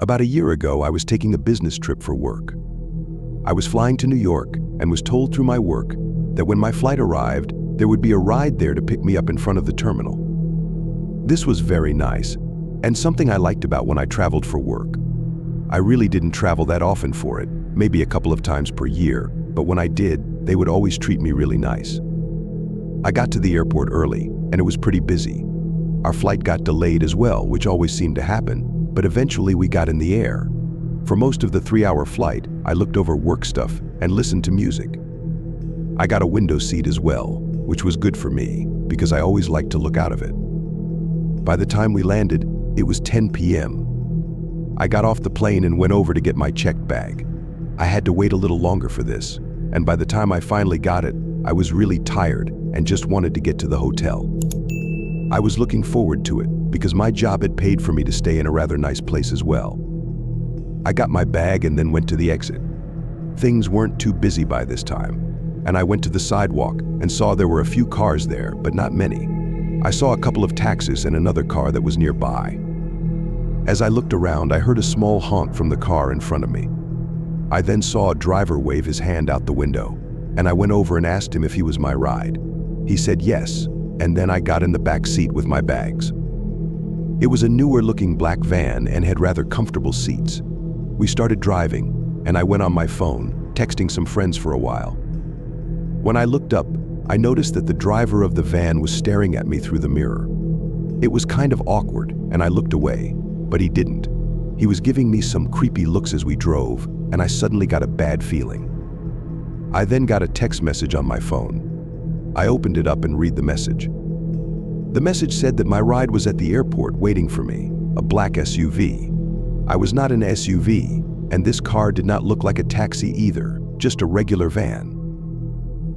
About a year ago, I was taking a business trip for work. I was flying to New York and was told through my work that when my flight arrived, there would be a ride there to pick me up in front of the terminal. This was very nice, and something I liked about when I traveled for work. I really didn't travel that often for it, maybe a couple of times per year, but when I did, they would always treat me really nice. I got to the airport early, and it was pretty busy. Our flight got delayed as well, which always seemed to happen, but eventually we got in the air. For most of the 3-hour flight, I looked over work stuff and listened to music. I got a window seat as well, which was good for me, because I always liked to look out of it. By the time we landed, it was 10 p.m. I got off the plane and went over to get my checked bag. I had to wait a little longer for this, and by the time I finally got it, I was really tired and just wanted to get to the hotel. I was looking forward to it because my job had paid for me to stay in a rather nice place as well. I got my bag and then went to the exit. Things weren't too busy by this time, and I went to the sidewalk and saw there were a few cars there, but not many. I saw a couple of taxis and another car that was nearby. As I looked around, I heard a small honk from the car in front of me. I then saw a driver wave his hand out the window, and I went over and asked him if he was my ride. He said yes, and then I got in the back seat with my bags. It was a newer-looking black van and had rather comfortable seats. We started driving, and I went on my phone, texting some friends for a while. When I looked up, I noticed that the driver of the van was staring at me through the mirror. It was kind of awkward, and I looked away, but he didn't. He was giving me some creepy looks as we drove, and I suddenly got a bad feeling. I then got a text message on my phone. I opened it up and read the message. The message said that my ride was at the airport waiting for me, a black SUV. I was not an SUV, and this car did not look like a taxi either, just a regular van.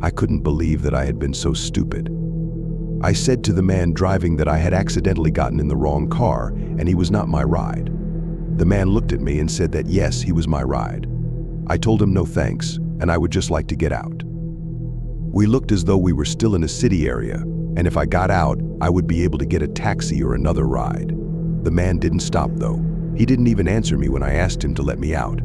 I couldn't believe that I had been so stupid. I said to the man driving that I had accidentally gotten in the wrong car and he was not my ride. The man looked at me and said that yes, he was my ride. I told him no thanks, and I would just like to get out. We looked as though we were still in a city area, and if I got out, I would be able to get a taxi or another ride. The man didn't stop though. He didn't even answer me when I asked him to let me out.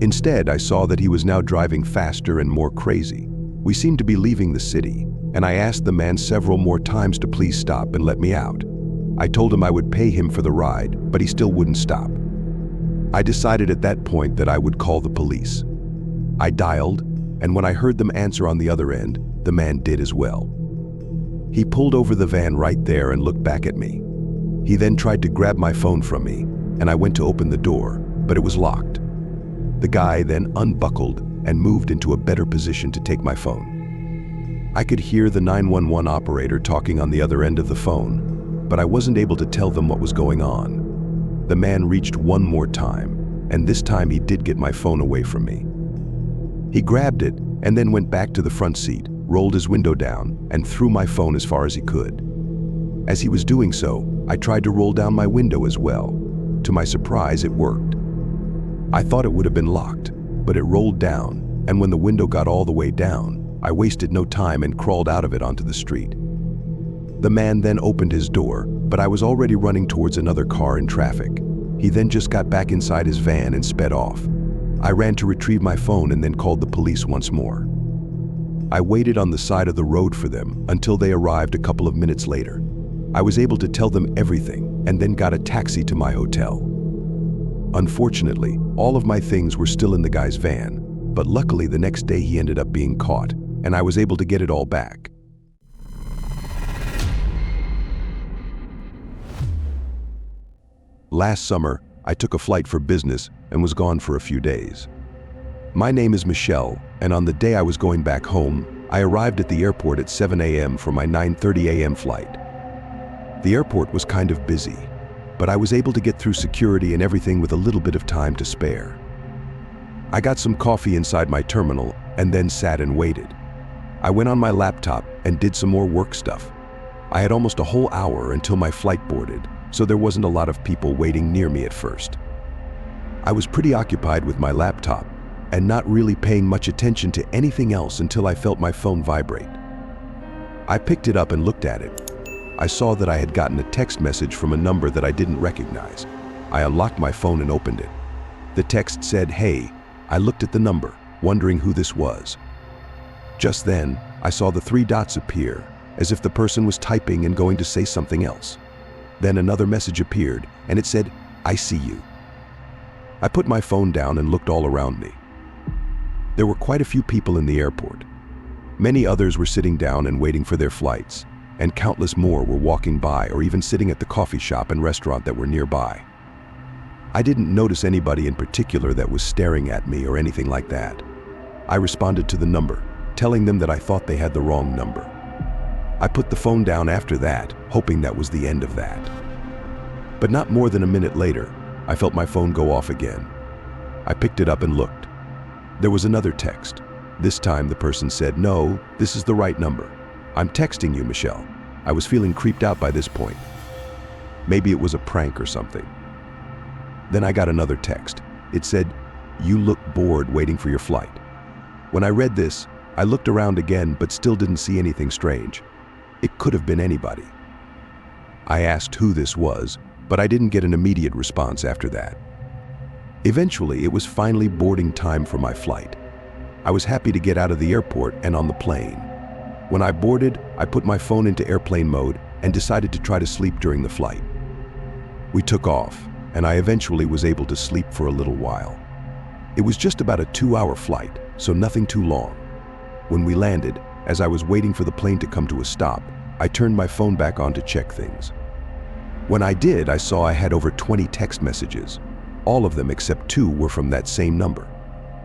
Instead, I saw that he was now driving faster and more crazy. We seemed to be leaving the city, and I asked the man several more times to please stop and let me out. I told him I would pay him for the ride, but he still wouldn't stop. I decided at that point that I would call the police. I dialed, and when I heard them answer on the other end, the man did as well. He pulled over the van right there and looked back at me. He then tried to grab my phone from me, and I went to open the door, but it was locked. The guy then unbuckled and moved into a better position to take my phone. I could hear the 911 operator talking on the other end of the phone, but I wasn't able to tell them what was going on. The man reached one more time, and this time he did get my phone away from me. He grabbed it and then went back to the front seat, rolled his window down, and threw my phone as far as he could. As he was doing so, I tried to roll down my window as well. To my surprise, it worked. I thought it would have been locked, but it rolled down, and when the window got all the way down, I wasted no time and crawled out of it onto the street. The man then opened his door, but I was already running towards another car in traffic. He then just got back inside his van and sped off. I ran to retrieve my phone and then called the police once more. I waited on the side of the road for them until they arrived a couple of minutes later. I was able to tell them everything and then got a taxi to my hotel. Unfortunately, all of my things were still in the guy's van, but luckily the next day he ended up being caught, and I was able to get it all back. Last summer, I took a flight for business and was gone for a few days. My name is Michelle, and on the day I was going back home, I arrived at the airport at 7 a.m. for my 9:30 a.m. flight. The airport was kind of busy, but I was able to get through security and everything with a little bit of time to spare. I got some coffee inside my terminal and then sat and waited. I went on my laptop and did some more work stuff. I had almost a whole hour until my flight boarded, so there wasn't a lot of people waiting near me at first. I was pretty occupied with my laptop and not really paying much attention to anything else until I felt my phone vibrate. I picked it up and looked at it. I saw that I had gotten a text message from a number that I didn't recognize. I unlocked my phone and opened it. The text said, "Hey." I looked at the number, wondering who this was. Just then, I saw the 3 dots appear, as if the person was typing and going to say something else. Then another message appeared, and it said, "I see you." I put my phone down and looked all around me. There were quite a few people in the airport. Many others were sitting down and waiting for their flights, and countless more were walking by or even sitting at the coffee shop and restaurant that were nearby. I didn't notice anybody in particular that was staring at me or anything like that. I responded to the number, telling them that I thought they had the wrong number. I put the phone down after that, hoping that was the end of that. But not more than a minute later, I felt my phone go off again. I picked it up and looked. There was another text. This time the person said, "No, this is the right number. I'm texting you, Michelle." I was feeling creeped out by this point. Maybe it was a prank or something. Then I got another text. It said, "You look bored waiting for your flight." When I read this, I looked around again but still didn't see anything strange. It could have been anybody. I asked who this was, but I didn't get an immediate response after that. Eventually, it was finally boarding time for my flight. I was happy to get out of the airport and on the plane. When I boarded, I put my phone into airplane mode and decided to try to sleep during the flight. We took off, and I eventually was able to sleep for a little while. It was just about a 2-hour flight, so nothing too long. When we landed, as I was waiting for the plane to come to a stop, I turned my phone back on to check things. When I did, I saw I had over 20 text messages. All of them except 2 were from that same number.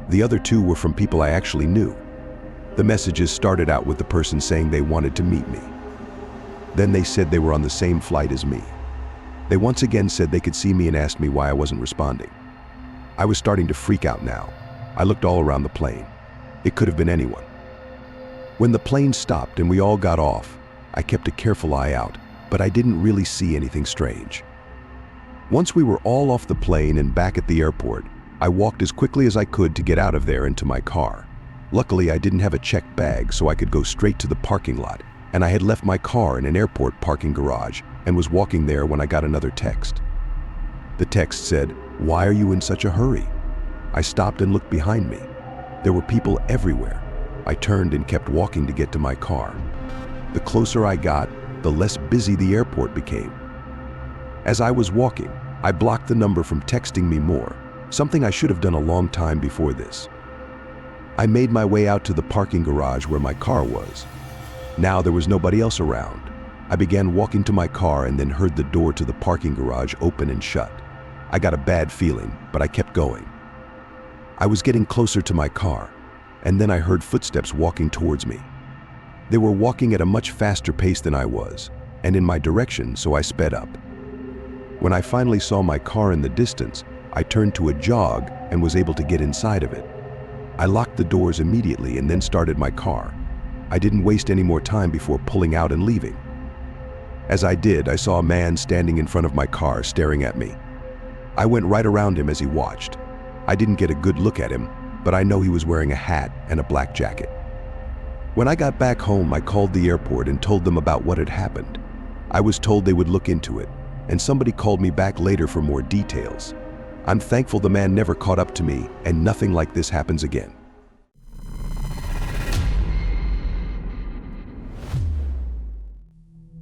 The other 2 were from people I actually knew. The messages started out with the person saying they wanted to meet me. Then they said they were on the same flight as me. They once again said they could see me and asked me why I wasn't responding. I was starting to freak out now. I looked all around the plane. It could have been anyone. When the plane stopped and we all got off, I kept a careful eye out, but I didn't really see anything strange. Once we were all off the plane and back at the airport, I walked as quickly as I could to get out of there and to my car. Luckily, I didn't have a checked bag, so I could go straight to the parking lot, and I had left my car in an airport parking garage and was walking there when I got another text. The text said, "Why are you in such a hurry?" I stopped and looked behind me. There were people everywhere. I turned and kept walking to get to my car. The closer I got, the less busy the airport became. As I was walking, I blocked the number from texting me more, something I should have done a long time before this. I made my way out to the parking garage where my car was. Now there was nobody else around. I began walking to my car and then heard the door to the parking garage open and shut. I got a bad feeling, but I kept going. I was getting closer to my car, and then I heard footsteps walking towards me. They were walking at a much faster pace than I was, and in my direction, so I sped up. When I finally saw my car in the distance, I turned to a jog and was able to get inside of it. I locked the doors immediately and then started my car. I didn't waste any more time before pulling out and leaving. As I did, I saw a man standing in front of my car staring at me. I went right around him as he watched. I didn't get a good look at him, but I know he was wearing a hat and a black jacket. When I got back home, I called the airport and told them about what had happened. I was told they would look into it, and somebody called me back later for more details. I'm thankful the man never caught up to me and nothing like this happens again.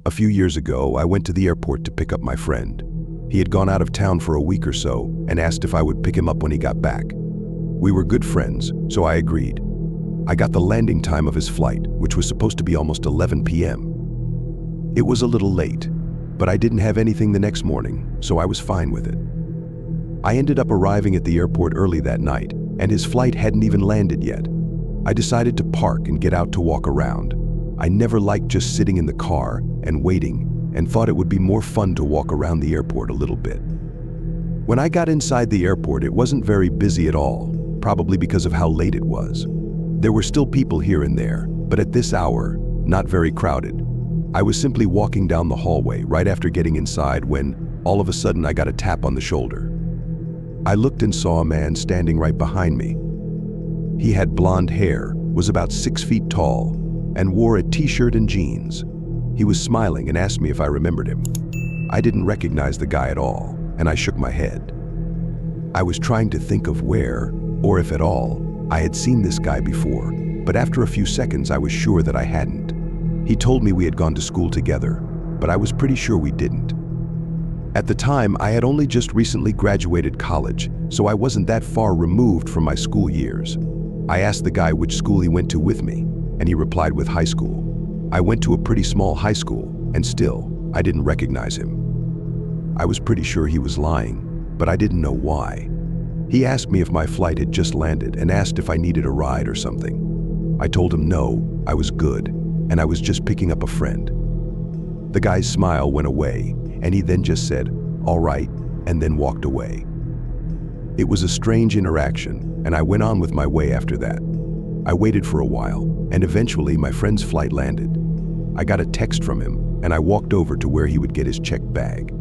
A few years ago, I went to the airport to pick up my friend. He had gone out of town for a week or so and asked if I would pick him up when he got back. We were good friends, so I agreed. I got the landing time of his flight, which was supposed to be almost 11 p.m. It was a little late, but I didn't have anything the next morning, so I was fine with it. I ended up arriving at the airport early that night, and his flight hadn't even landed yet. I decided to park and get out to walk around. I never liked just sitting in the car and waiting, and thought it would be more fun to walk around the airport a little bit. When I got inside the airport, it wasn't very busy at all, probably because of how late it was. There were still people here and there, but at this hour, not very crowded. I was simply walking down the hallway right after getting inside when, all of a sudden, I got a tap on the shoulder. I looked and saw a man standing right behind me. He had blonde hair, was about 6 feet tall, and wore a t-shirt and jeans. He was smiling and asked me if I remembered him. I didn't recognize the guy at all. and I shook my head. I was trying to think of where, or if at all, I had seen this guy before, but after a few seconds I was sure that I hadn't. He told me we had gone to school together, but I was pretty sure we didn't. At the time, I had only just recently graduated college, so I wasn't that far removed from my school years. I asked the guy which school he went to with me, and he replied with high school. I went to a pretty small high school, and still, I didn't recognize him. I was pretty sure he was lying, but I didn't know why. He asked me if my flight had just landed and asked if I needed a ride or something. I told him no, I was good, and I was just picking up a friend. The guy's smile went away, and he then just said, "All right," and then walked away. It was a strange interaction, and I went on with my way after that. I waited for a while, and eventually my friend's flight landed. I got a text from him, and I walked over to where he would get his checked bag.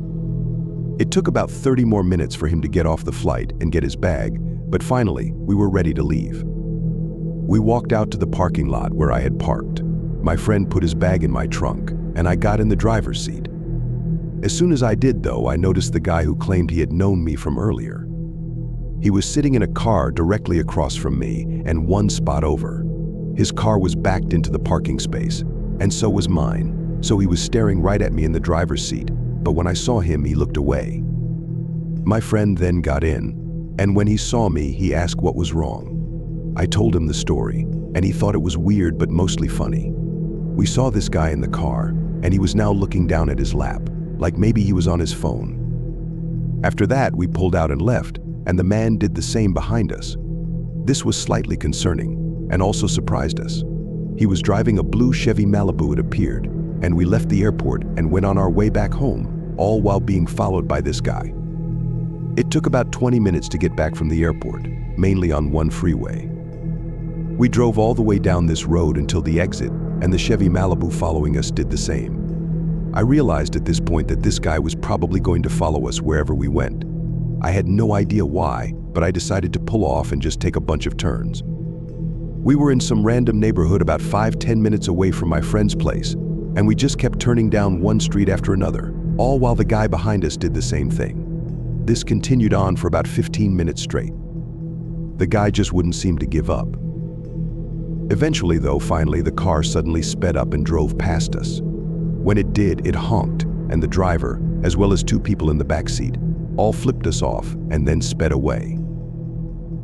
It took about 30 more minutes for him to get off the flight and get his bag, but finally, we were ready to leave. We walked out to the parking lot where I had parked. My friend put his bag in my trunk, and I got in the driver's seat. As soon as I did, though, I noticed the guy who claimed he had known me from earlier. He was sitting in a car directly across from me and one spot over. His car was backed into the parking space, and so was mine, so he was staring right at me in the driver's seat, but when I saw him, he looked away. My friend then got in, and when he saw me, he asked what was wrong. I told him the story, and he thought it was weird but mostly funny. We saw this guy in the car, and he was now looking down at his lap, like maybe he was on his phone. After that, we pulled out and left, and the man did the same behind us. This was slightly concerning, and also surprised us. He was driving a blue Chevy Malibu, it appeared, and we left the airport and went on our way back home, all while being followed by this guy. It took about 20 minutes to get back from the airport, mainly on one freeway. We drove all the way down this road until the exit, and the Chevy Malibu following us did the same. I realized at this point that this guy was probably going to follow us wherever we went. I had no idea why, but I decided to pull off and just take a bunch of turns. We were in some random neighborhood about 5-10 minutes away from my friend's place, and we just kept turning down one street after another, all while the guy behind us did the same thing. This continued on for about 15 minutes straight. The guy just wouldn't seem to give up. Eventually, though, finally the car suddenly sped up and drove past us. When it did, it honked, and the driver, as well as two people in the back seat, all flipped us off and then sped away.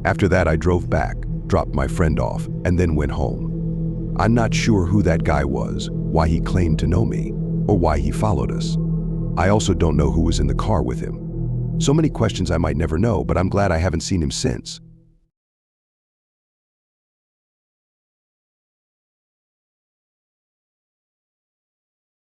After that, I drove back, dropped my friend off, and then went home. I'm not sure who that guy was, why he claimed to know me, or why he followed us. I also don't know who was in the car with him. So many questions I might never know, but I'm glad I haven't seen him since.